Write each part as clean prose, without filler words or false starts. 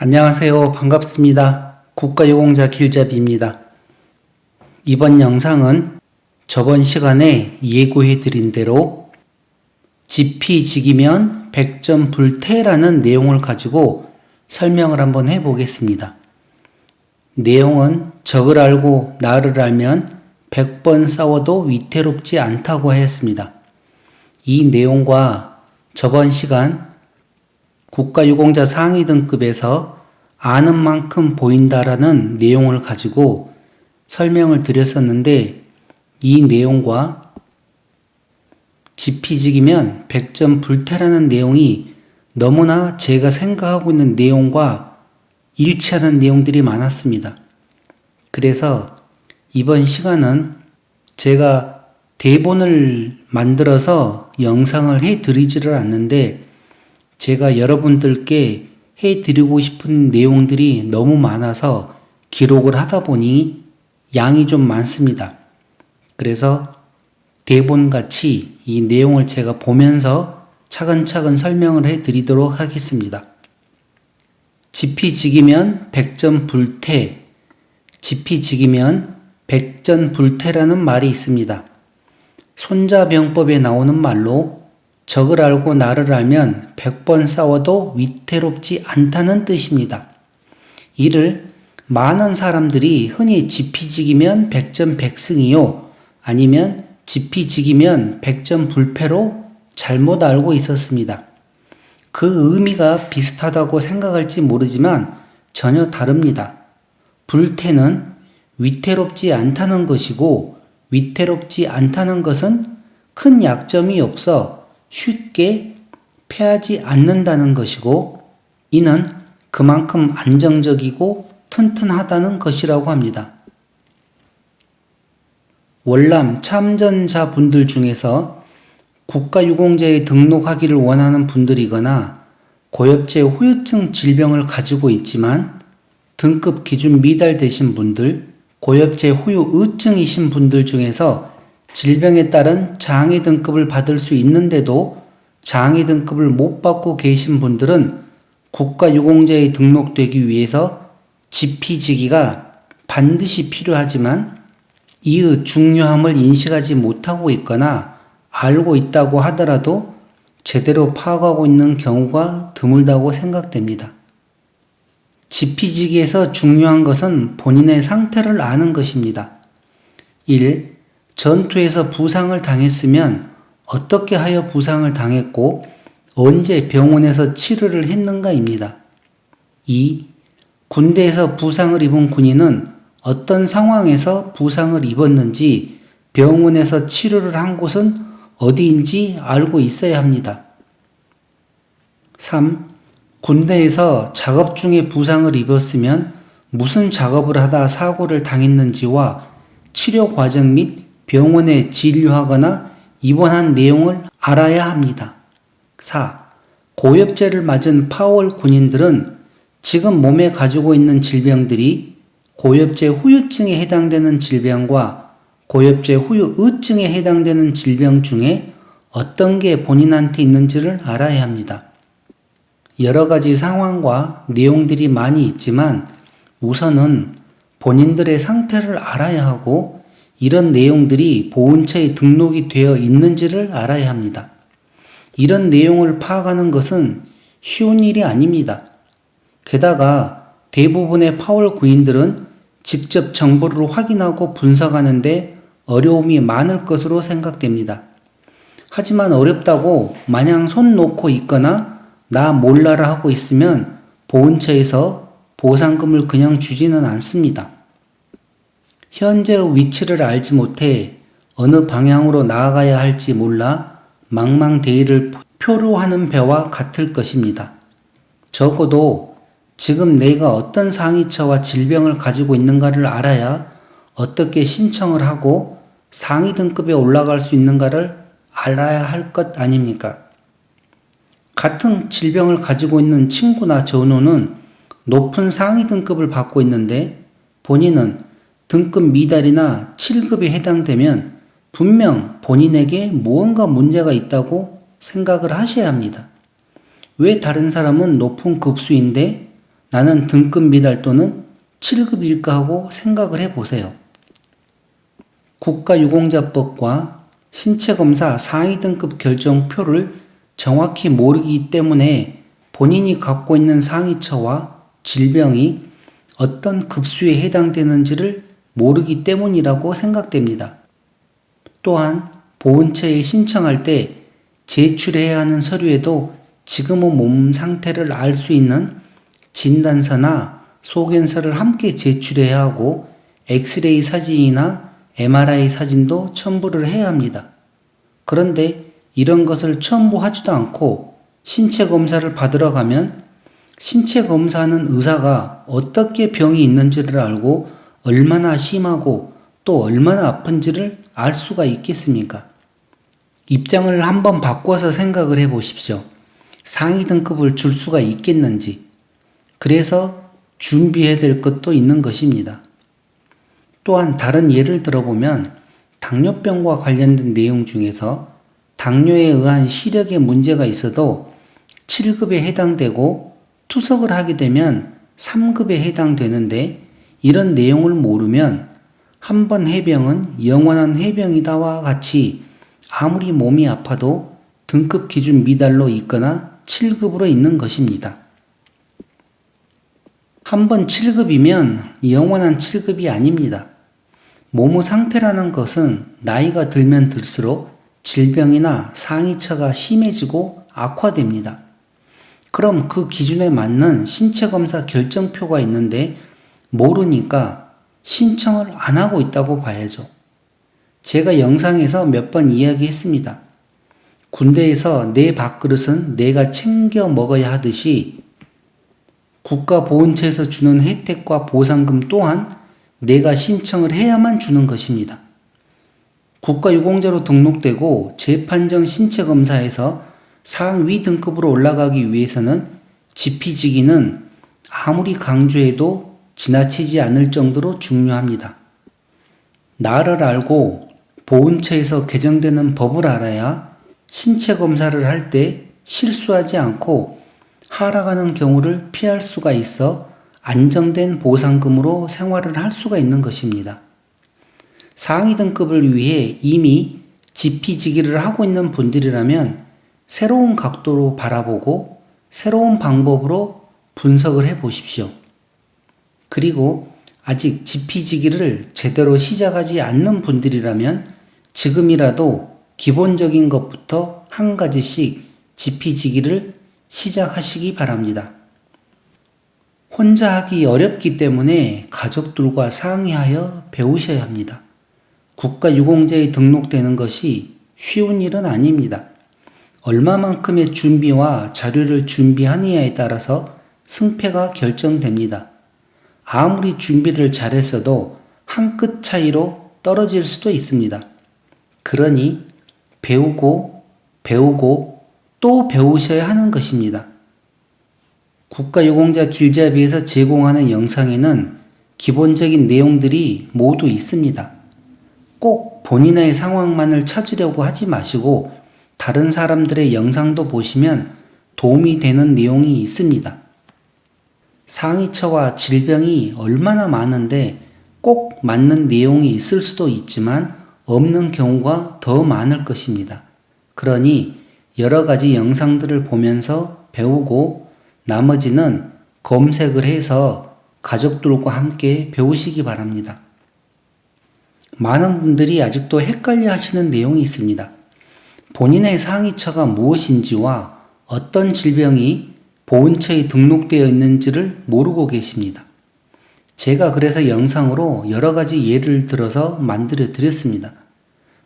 안녕하세요. 반갑습니다. 국가유공자 길잡이입니다. 이번 영상은 저번 시간에 예고해 드린 대로 지피지기면 100점 불태라는 내용을 가지고 설명을 한번 해보겠습니다. 내용은 적을 알고 나를 알면 100번 싸워도 위태롭지 않다고 하였습니다. 이 내용과 저번 시간 국가유공자 상위 등급에서 아는 만큼 보인다라는 내용을 가지고 설명을 드렸었는데, 이 내용과 지피지기면 100점 불태라는 내용이 너무나 제가 생각하고 있는 내용과 일치하는 내용들이 많았습니다. 그래서 이번 시간은 제가 대본을 만들어서 영상을 해드리지를 않는데, 제가 여러분들께 해드리고 싶은 내용들이 너무 많아서 기록을 하다 보니 양이 좀 많습니다. 그래서 대본같이 이 내용을 제가 보면서 차근차근 설명을 해드리도록 하겠습니다. 지피지기면 100점 불태, 지피지기면 100전 불태라는 말이 있습니다. 손자병법에 나오는 말로 적을 알고 나를 알면 100번 싸워도 위태롭지 않다는 뜻입니다. 이를 많은 사람들이 흔히 지피지기면 100전 백승이요, 아니면 지피지기면 100전 불패로 잘못 알고 있었습니다. 그 의미가 비슷하다고 생각할지 모르지만 전혀 다릅니다. 불태는 위태롭지 않다는 것이고, 위태롭지 않다는 것은 큰 약점이 없어 쉽게 패하지 않는다는 것이고, 이는 그만큼 안정적이고 튼튼하다는 것이라고 합니다. 월남 참전자 분들 중에서 국가유공자에 등록하기를 원하는 분들이거나 고엽제 후유증 질병을 가지고 있지만 등급 기준 미달되신 분들, 고엽제 후유의증이신 분들 중에서 질병에 따른 장애 등급을 받을 수 있는데도 장애 등급을 못 받고 계신 분들은 국가유공자에 등록되기 위해서 지피지기가 반드시 필요하지만 이의 중요함을 인식하지 못하고 있거나 알고 있다고 하더라도 제대로 파악하고 있는 경우가 드물다고 생각됩니다. 지피지기에서 중요한 것은 본인의 상태를 아는 것입니다. 1. 전투에서 부상을 당했으면 어떻게 하여 부상을 당했고 언제 병원에서 치료를 했는가입니다. 2. 군대에서 부상을 입은 군인은 어떤 상황에서 부상을 입었는지 병원에서 치료를 한 곳은 어디인지 알고 있어야 합니다. 3. 군대에서 작업 중에 부상을 입었으면 무슨 작업을 하다 사고를 당했는지와 치료 과정 및 병원에 진료하거나 입원한 내용을 알아야 합니다. 4. 고엽제를 맞은 파월 군인들은 지금 몸에 가지고 있는 질병들이 고엽제 후유증에 해당되는 질병과 고엽제 후유의증에 해당되는 질병 중에 어떤 게 본인한테 있는지를 알아야 합니다. 여러 가지 상황과 내용들이 많이 있지만 우선은 본인들의 상태를 알아야 하고, 이런 내용들이 보훈처에 등록이 되어 있는지를 알아야 합니다. 이런 내용을 파악하는 것은 쉬운 일이 아닙니다. 게다가 대부분의 파월 군인들은 직접 정보를 확인하고 분석하는데 어려움이 많을 것으로 생각됩니다. 하지만 어렵다고 마냥 손 놓고 있거나 나 몰라라 하고 있으면 보훈처에서 보상금을 그냥 주지는 않습니다. 현재의 위치를 알지 못해 어느 방향으로 나아가야 할지 몰라 망망대해를 표류하는 배와 같을 것입니다. 적어도 지금 내가 어떤 상위처와 질병을 가지고 있는가를 알아야 어떻게 신청을 하고 상위 등급에 올라갈 수 있는가를 알아야 할 것 아닙니까? 같은 질병을 가지고 있는 친구나 전우는 높은 상위 등급을 받고 있는데 본인은 등급 미달이나 7급에 해당되면 분명 본인에게 무언가 문제가 있다고 생각을 하셔야 합니다. 왜 다른 사람은 높은 급수인데 나는 등급 미달 또는 7급일까 하고 생각을 해보세요. 국가유공자법과 신체검사 상위 등급 결정표를 정확히 모르기 때문에 본인이 갖고 있는 상위처와 질병이 어떤 급수에 해당되는지를 모르기 때문이라고 생각됩니다. 또한 보훈처에 신청할 때 제출해야 하는 서류에도 지금의 몸 상태를 알 수 있는 진단서나 소견서를 함께 제출해야 하고 엑스레이 사진이나 MRI 사진도 첨부를 해야 합니다. 그런데 이런 것을 첨부하지도 않고 신체 검사를 받으러 가면 신체 검사하는 의사가 어떻게 병이 있는지를 알고 얼마나 심하고 또 얼마나 아픈지를 알 수가 있겠습니까? 입장을 한번 바꿔서 생각을 해 보십시오. 상위 등급을 줄 수가 있겠는지. 그래서 준비해야 될 것도 있는 것입니다. 또한 다른 예를 들어보면 당뇨병과 관련된 내용 중에서 당뇨에 의한 시력에 문제가 있어도 7급에 해당되고 투석을 하게 되면 3급에 해당되는데 이런 내용을 모르면 한 번 해병은 영원한 해병이다와 같이 아무리 몸이 아파도 등급 기준 미달로 있거나 7급으로 있는 것입니다. 한 번 7급이면 영원한 7급이 아닙니다. 몸의 상태라는 것은 나이가 들면 들수록 질병이나 상이처가 심해지고 악화됩니다. 그럼 그 기준에 맞는 신체검사 결정표가 있는데 모르니까 신청을 안 하고 있다고 봐야죠. 제가 영상에서 몇 번 이야기했습니다. 군대에서 내 밥그릇은 내가 챙겨 먹어야 하듯이 국가보훈처에서 주는 혜택과 보상금 또한 내가 신청을 해야만 주는 것입니다. 국가유공자로 등록되고 재판정 신체검사에서 상위 등급으로 올라가기 위해서는 지피지기는 아무리 강조해도 지나치지 않을 정도로 중요합니다. 나를 알고 보훈처에서 개정되는 법을 알아야 신체검사를 할 때 실수하지 않고 하락하는 경우를 피할 수가 있어 안정된 보상금으로 생활을 할 수가 있는 것입니다. 상위 등급을 위해 이미 지피지기를 하고 있는 분들이라면 새로운 각도로 바라보고 새로운 방법으로 분석을 해 보십시오. 그리고 아직 지피지기를 제대로 시작하지 않는 분들이라면 지금이라도 기본적인 것부터 한 가지씩 지피지기를 시작하시기 바랍니다. 혼자 하기 어렵기 때문에 가족들과 상의하여 배우셔야 합니다. 국가유공자에 등록되는 것이 쉬운 일은 아닙니다. 얼마만큼의 준비와 자료를 준비하느냐에 따라서 승패가 결정됩니다. 아무리 준비를 잘했어도 한 끗 차이로 떨어질 수도 있습니다. 그러니 배우고 또 배우셔야 하는 것입니다. 국가유공자 길잡이에서 제공하는 영상에는 기본적인 내용들이 모두 있습니다. 꼭 본인의 상황만을 찾으려고 하지 마시고 다른 사람들의 영상도 보시면 도움이 되는 내용이 있습니다. 상이처와 질병이 얼마나 많은데 꼭 맞는 내용이 있을 수도 있지만 없는 경우가 더 많을 것입니다. 그러니 여러 가지 영상들을 보면서 배우고 나머지는 검색을 해서 가족들과 함께 배우시기 바랍니다. 많은 분들이 아직도 헷갈려 하시는 내용이 있습니다. 본인의 상이처가 무엇인지와 어떤 질병이 보훈처에 등록되어 있는지를 모르고 계십니다. 제가 그래서 영상으로 여러 가지 예를 들어서 만들어 드렸습니다.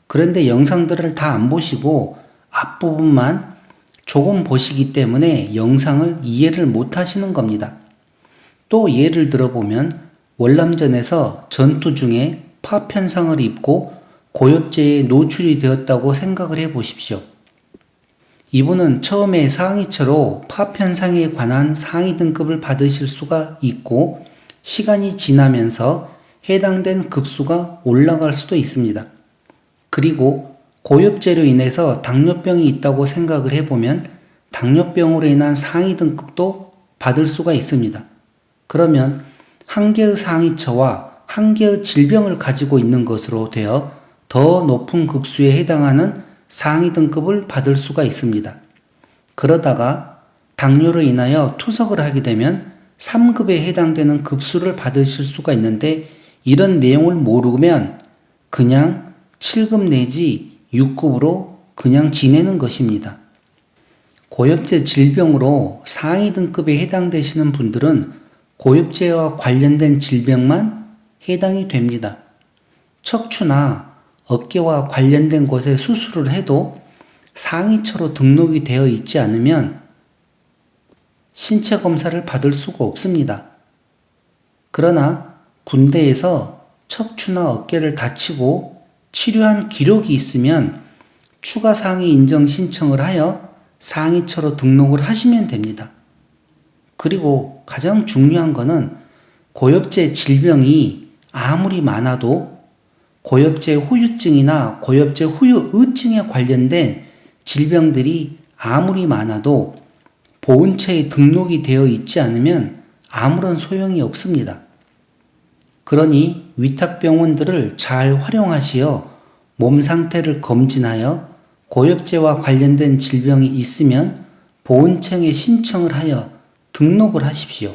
그런데 영상들을 다 안 보시고 앞부분만 조금 보시기 때문에 영상을 이해를 못 하시는 겁니다. 또 예를 들어보면 월남전에서 전투 중에 파편상을 입고 고엽제에 노출이 되었다고 생각을 해 보십시오. 이분은 처음에 상위처로 파편상에 관한 상위 등급을 받으실 수가 있고 시간이 지나면서 해당된 급수가 올라갈 수도 있습니다. 그리고 고엽제로 인해서 당뇨병이 있다고 생각을 해보면 당뇨병으로 인한 상위 등급도 받을 수가 있습니다. 그러면 한 개의 상위처와 한 개의 질병을 가지고 있는 것으로 되어 더 높은 급수에 해당하는 상위 등급을 받을 수가 있습니다. 그러다가 당뇨로 인하여 투석을 하게 되면 3급에 해당되는 급수를 받으실 수가 있는데 이런 내용을 모르면 그냥 7급 내지 6급으로 그냥 지내는 것입니다. 고엽제 질병으로 상위 등급에 해당되시는 분들은 고엽제와 관련된 질병만 해당이 됩니다. 척추나 어깨와 관련된 곳에 수술을 해도 상위처로 등록이 되어 있지 않으면 신체 검사를 받을 수가 없습니다. 그러나 군대에서 척추나 어깨를 다치고 치료한 기록이 있으면 추가 상위 인정 신청을 하여 상위처로 등록을 하시면 됩니다. 그리고 가장 중요한 것은 고엽제 질병이 아무리 많아도 고엽제 후유증이나 고엽제 후유의증에 관련된 질병들이 아무리 많아도 보훈처에 등록이 되어 있지 않으면 아무런 소용이 없습니다. 그러니 위탁병원들을 잘 활용하시어 몸 상태를 검진하여 고엽제와 관련된 질병이 있으면 보훈청에 신청을 하여 등록을 하십시오.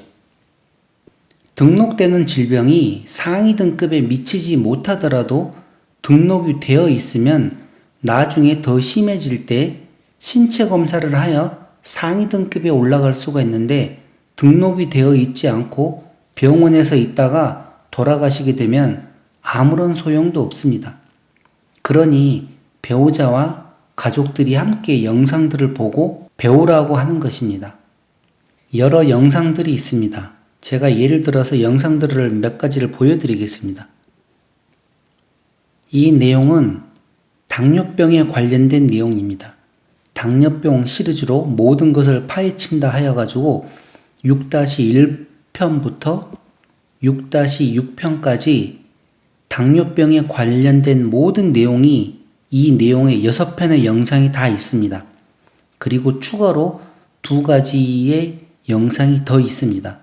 등록되는 질병이 상위 등급에 미치지 못하더라도 등록이 되어 있으면 나중에 더 심해질 때 신체 검사를 하여 상위 등급에 올라갈 수가 있는데 등록이 되어 있지 않고 병원에서 있다가 돌아가시게 되면 아무런 소용도 없습니다. 그러니 배우자와 가족들이 함께 영상들을 보고 배우라고 하는 것입니다. 여러 영상들이 있습니다. 제가 예를 들어서 영상들을 몇 가지를 보여드리겠습니다. 이 내용은 당뇨병에 관련된 내용입니다. 당뇨병 시리즈로 모든 것을 파헤친다 하여가지고 6-1편부터 6-6편까지 당뇨병에 관련된 모든 내용이 이 내용의 6편의 영상이 다 있습니다. 그리고 추가로 2가지의 영상이 더 있습니다.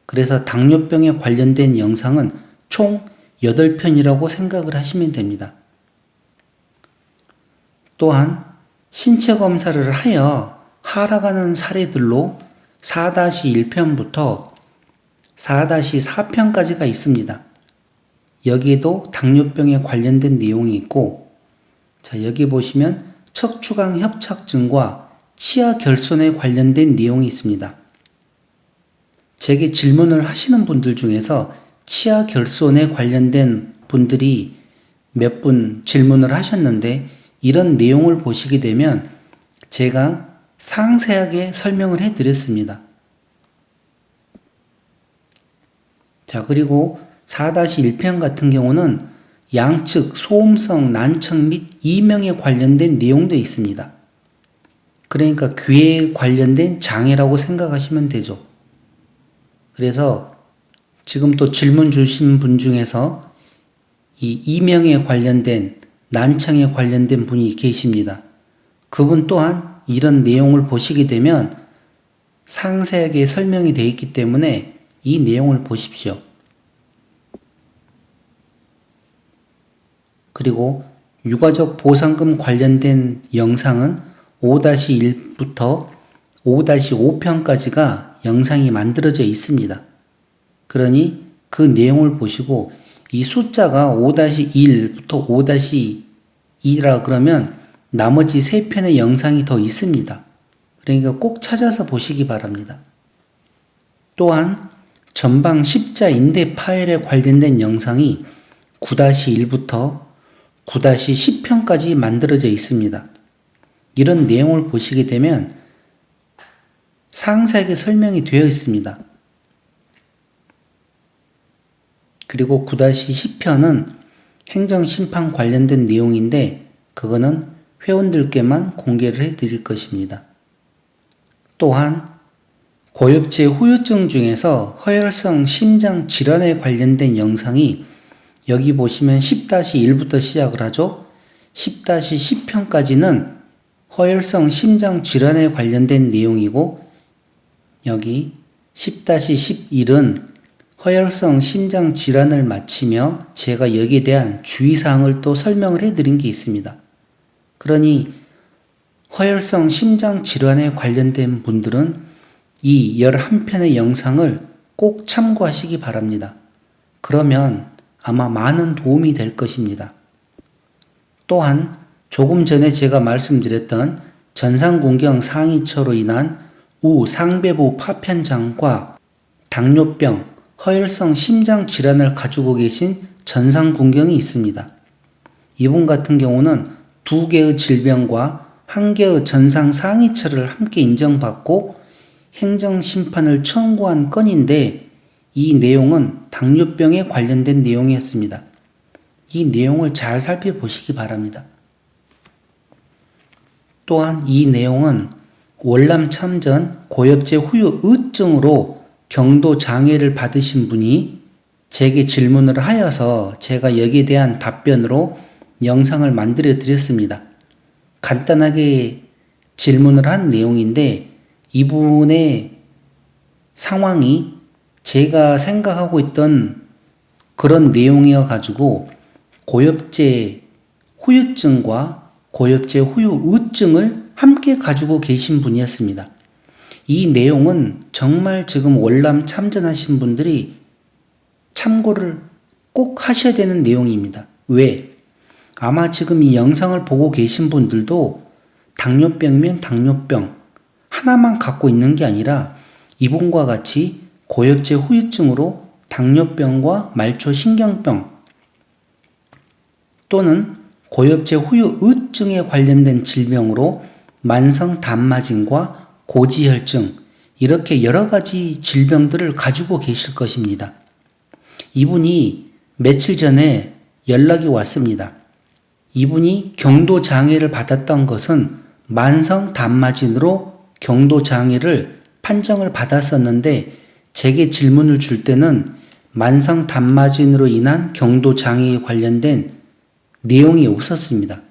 그래서 당뇨병에 관련된 영상은 총 8편이라고 생각을 하시면 됩니다. 또한 신체 검사를 하여 하락하는 사례들로 4-1편부터 4-4편까지가 있습니다. 여기에도 당뇨병에 관련된 내용이 있고, 자, 여기 보시면 척추강 협착증과 치아 결손에 관련된 내용이 있습니다. 제게 질문을 하시는 분들 중에서 치아 결손에 관련된 분들이 몇 분 질문을 하셨는데 이런 내용을 보시게 되면 제가 상세하게 설명을 해 드렸습니다. 자, 그리고 4-1편 같은 경우는 양측 소음성 난청 및 이명에 관련된 내용도 있습니다. 그러니까 귀에 관련된 장애라고 생각하시면 되죠. 그래서 지금 또 질문 주신 분 중에서 이 이명에 관련된 난청에 관련된 분이 계십니다. 그분 또한 이런 내용을 보시게 되면 상세하게 설명이 되어 있기 때문에 이 내용을 보십시오. 그리고 유가족 보상금 관련된 영상은 5-1부터 5-5편까지가 영상이 만들어져 있습니다. 그러니 그 내용을 보시고 이 숫자가 5-1부터 5-2라 그러면 나머지 3편의 영상이 더 있습니다. 그러니까 꼭 찾아서 보시기 바랍니다. 또한 전방 십자 인대 파열에 관련된 영상이 9-1부터 9-10편까지 만들어져 있습니다. 이런 내용을 보시게 되면 상세하게 설명이 되어 있습니다. 그리고 9-10편은 행정심판 관련된 내용인데 그거는 회원들께만 공개를 해 드릴 것입니다. 또한 고엽제 후유증 중에서 허혈성 심장 질환에 관련된 영상이 여기 보시면 10-1부터 시작을 하죠. 10-10편까지는 허혈성 심장 질환에 관련된 내용이고 여기 10-11은 허혈성 심장 질환을 마치며 제가 여기에 대한 주의사항을 또 설명을 해드린 게 있습니다. 그러니 허혈성 심장 질환에 관련된 분들은 이 11편의 영상을 꼭 참고하시기 바랍니다. 그러면 아마 많은 도움이 될 것입니다. 또한 조금 전에 제가 말씀드렸던 전상군경 상이처로 인한 우상배부 파편장과 당뇨병, 허혈성 심장 질환을 가지고 계신 전상군경이 있습니다. 이분 같은 경우는 2개의 질병과 1개의 전상 상이처를 함께 인정받고 행정심판을 청구한 건인데 이 내용은 당뇨병에 관련된 내용이었습니다. 이 내용을 잘 살펴보시기 바랍니다. 또한 이 내용은 월남 참전 고엽제 후유 의증으로 경도 장애를 받으신 분이 제게 질문을 하여서 제가 여기에 대한 답변으로 영상을 만들어 드렸습니다. 간단하게 질문을 한 내용인데 이분의 상황이 제가 생각하고 있던 그런 내용이어 가지고 고엽제 후유증과 고엽제 후유의증을 함께 가지고 계신 분이었습니다. 이 내용은 정말 지금 월남 참전하신 분들이 참고를 꼭 하셔야 되는 내용입니다. 왜? 아마 지금 이 영상을 보고 계신 분들도 당뇨병이면 당뇨병 하나만 갖고 있는 게 아니라 이분과 같이 고엽제 후유증으로 당뇨병과 말초신경병 또는 고엽제 후유의증에 관련된 질병으로 만성 단마진과 고지혈증 이렇게 여러 가지 질병들을 가지고 계실 것입니다. 이분이 며칠 전에 연락이 왔습니다. 이분이 경도장애를 받았던 것은 만성 단마진으로 경도장애를 판정을 받았었는데 제게 질문을 줄 때는 만성 단마진으로 인한 경도장애에 관련된 내용이 없었습니다.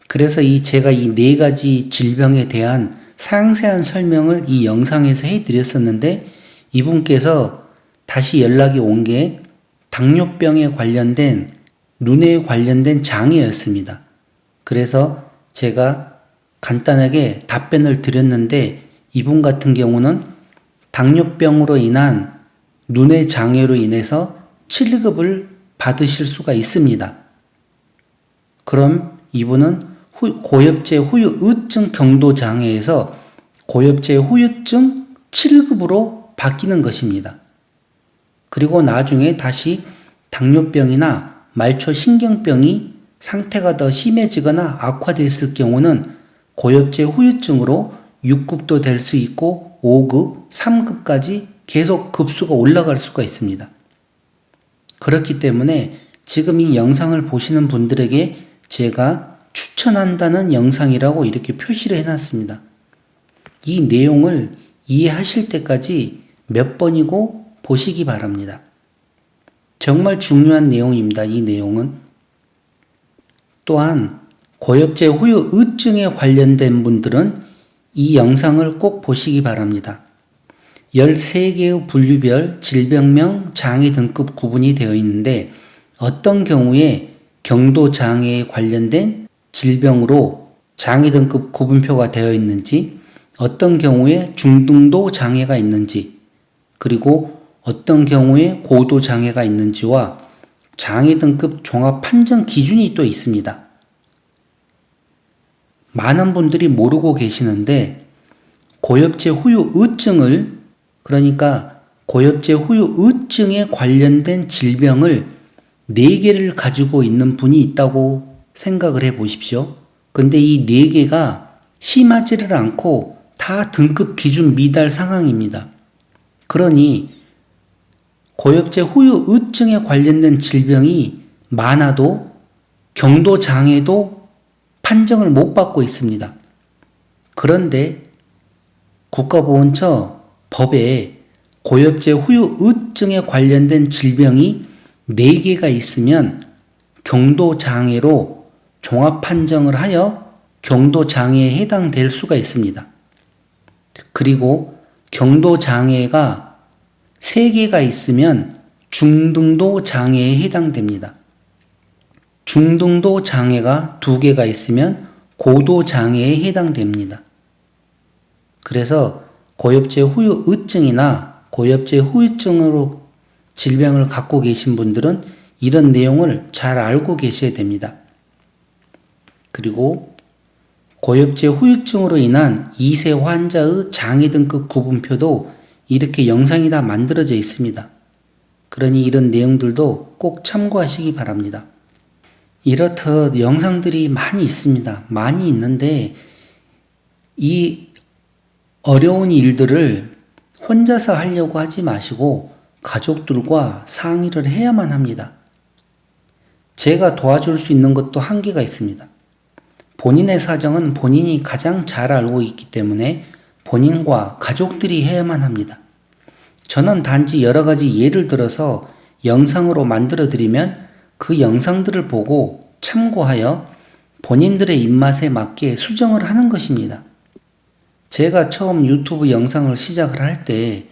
그래서 제가 이 4가지 질병에 대한 상세한 설명을 이 영상에서 해드렸었는데 이분께서 다시 연락이 온 게 당뇨병에 관련된 눈에 관련된 장애였습니다. 그래서 제가 간단하게 답변을 드렸는데 이분 같은 경우는 당뇨병으로 인한 눈의 장애로 인해서 7급을 받으실 수가 있습니다. 그럼 이분은 고엽제 후유의증 경도장애에서 고엽제 후유증 7급으로 바뀌는 것입니다. 그리고 나중에 다시 당뇨병이나 말초신경병이 상태가 더 심해지거나 악화됐을 경우는 고엽제 후유증으로 6급도 될 수 있고 5급, 3급까지 계속 급수가 올라갈 수가 있습니다. 그렇기 때문에 지금 이 영상을 보시는 분들에게 제가 추천한다는 영상이라고 이렇게 표시를 해놨습니다. 이 내용을 이해하실 때까지 몇 번이고 보시기 바랍니다. 정말 중요한 내용입니다. 이 내용은. 또한 고엽제 후유의증에 관련된 분들은 이 영상을 꼭 보시기 바랍니다. 13개의 분류별 질병명 장애 등급 구분이 되어 있는데 어떤 경우에 경도장애에 관련된 질병으로 장애 등급 구분표가 되어 있는지, 어떤 경우에 중등도 장애가 있는지, 그리고 어떤 경우에 고도 장애가 있는지와 장애 등급 종합 판정 기준이 또 있습니다. 많은 분들이 모르고 계시는데 고엽제 후유의증을 그러니까 고엽제 후유의증에 관련된 질병을 4개를 가지고 있는 분이 있다고 생각을 해 보십시오. 근데 이 4개가 심하지를 않고 다 등급 기준 미달 상황입니다. 그러니 고엽제 후유의증에 관련된 질병이 많아도 경도장애도 판정을 못 받고 있습니다. 그런데 국가보훈처 법에 고엽제 후유의증에 관련된 질병이 4개가 있으면 경도장애로 종합 판정을 하여 경도장애에 해당될 수가 있습니다. 그리고 경도장애가 3개가 있으면 중등도 장애에 해당됩니다. 중등도 장애가 2개가 있으면 고도 장애에 해당됩니다. 그래서 고엽제 후유증이나 고엽제 후유증으로 질병을 갖고 계신 분들은 이런 내용을 잘 알고 계셔야 됩니다. 그리고 고엽제 후유증으로 인한 2세 환자의 장애 등급 구분표도 이렇게 영상이 다 만들어져 있습니다. 그러니 이런 내용들도 꼭 참고하시기 바랍니다. 이렇듯 영상들이 많이 있습니다. 많이 있는데 이 어려운 일들을 혼자서 하려고 하지 마시고 가족들과 상의를 해야만 합니다. 제가 도와줄 수 있는 것도 한계가 있습니다. 본인의 사정은 본인이 가장 잘 알고 있기 때문에 본인과 가족들이 해야만 합니다. 저는 단지 여러 가지 예를 들어서 영상으로 만들어 드리면 그 영상들을 보고 참고하여 본인들의 입맛에 맞게 수정을 하는 것입니다. 제가 처음 유튜브 영상을 시작을 할 때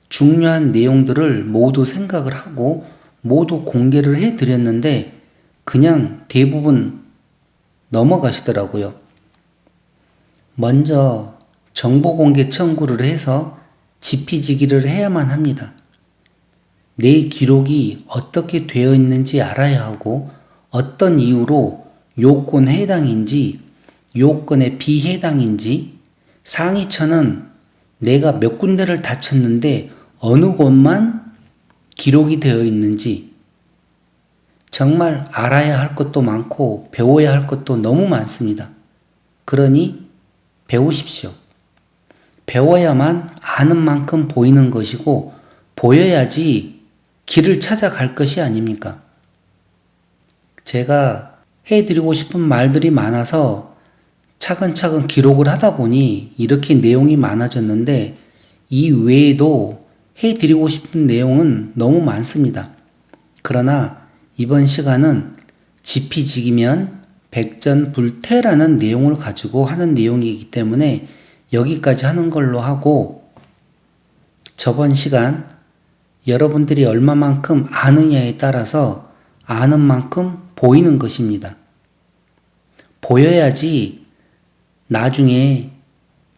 중요한 내용들을 모두 생각을 하고 모두 공개를 해 드렸는데 그냥 대부분 넘어가시더라고요. 먼저 정보공개 청구를 해서 지피지기를 해야만 합니다. 내 기록이 어떻게 되어 있는지 알아야 하고 어떤 이유로 요건에 해당인지 요건에 비해당인지 상위처는 내가 몇 군데를 다쳤는데 어느 곳만 기록이 되어 있는지 정말 알아야 할 것도 많고 배워야 할 것도 너무 많습니다. 그러니 배우십시오. 배워야만 아는 만큼 보이는 것이고 보여야지 길을 찾아갈 것이 아닙니까? 제가 해드리고 싶은 말들이 많아서 차근차근 기록을 하다 보니 이렇게 내용이 많아졌는데 이 외에도 해드리고 싶은 내용은 너무 많습니다. 그러나 이번 시간은 지피지기면 백전불태라는 내용을 가지고 하는 내용이기 때문에 여기까지 하는 걸로 하고 저번 시간 여러분들이 얼마만큼 아느냐에 따라서 아는 만큼 보이는 것입니다. 보여야지 나중에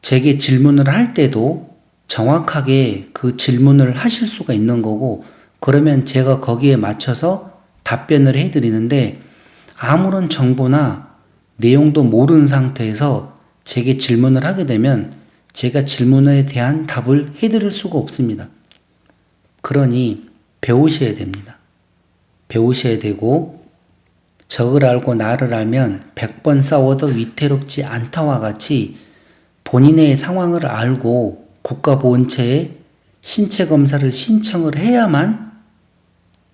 제게 질문을 할 때도 정확하게 그 질문을 하실 수가 있는 거고 그러면 제가 거기에 맞춰서 답변을 해드리는데 아무런 정보나 내용도 모르는 상태에서 제게 질문을 하게 되면 제가 질문에 대한 답을 해드릴 수가 없습니다. 그러니 배우셔야 됩니다. 배우셔야 되고 적을 알고 나를 알면 100번 싸워도 위태롭지 않다와 같이 본인의 상황을 알고 국가보훈처에 신체검사를 신청을 해야만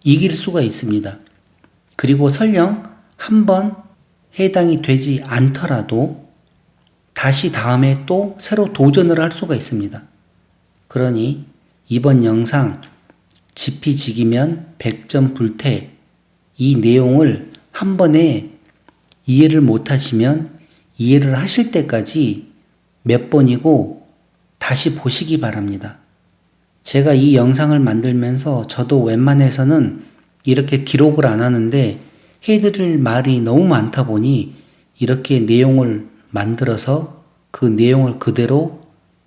이길 수가 있습니다. 그리고 설령 한번 해당이 되지 않더라도 다시 다음에 또 새로 도전을 할 수가 있습니다. 그러니 이번 영상 지피지기면 백전불태 이 내용을 한 번에 이해를 못하시면 이해를 하실 때까지 몇 번이고 다시 보시기 바랍니다. 제가 이 영상을 만들면서 저도 웬만해서는 이렇게 기록을 안 하는데 해드릴 말이 너무 많다 보니 이렇게 내용을 만들어서 그 내용을 그대로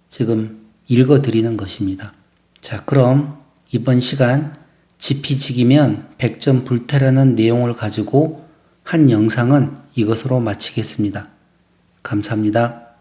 지금 읽어드리는 것입니다. 자, 그럼 이번 시간 지피지기면 백전불태라는 내용을 가지고 한 영상은 이것으로 마치겠습니다. 감사합니다.